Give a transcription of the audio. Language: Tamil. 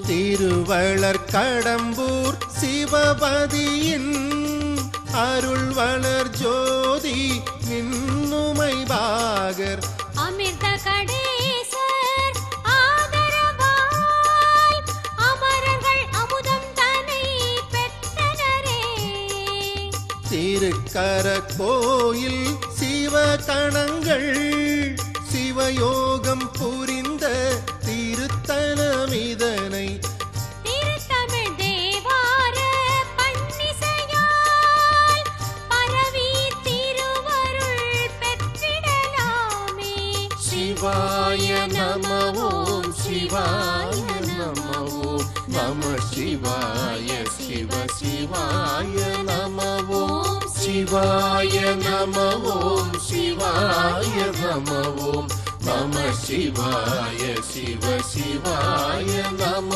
திருவளர் கடம்பூர் சிவபதியின் அருள் வளர் ஜோதி மின்னுமை பாகர் அமிர்த கடேசர் ஆதரவால் அமரர்கள் அமுதம் தன்னை பெற்றனரே. திருக்கர கோயில் சிவகணங்கள் சிவயோகம் புரிந்த திருத்தலமிதனை திருத்தமிழ் தேவார பன்னிசையால் பரவி திருவருள் பெற்றிடலாமே. சிவாய நம ஓம் சிவாய நம ஓம் நம சிவாய சிவ சிவாய நம ஓம் சிவாய நம ஓம் சிவாய நம ஓம் நம சிவாய சிவ சிவாய நம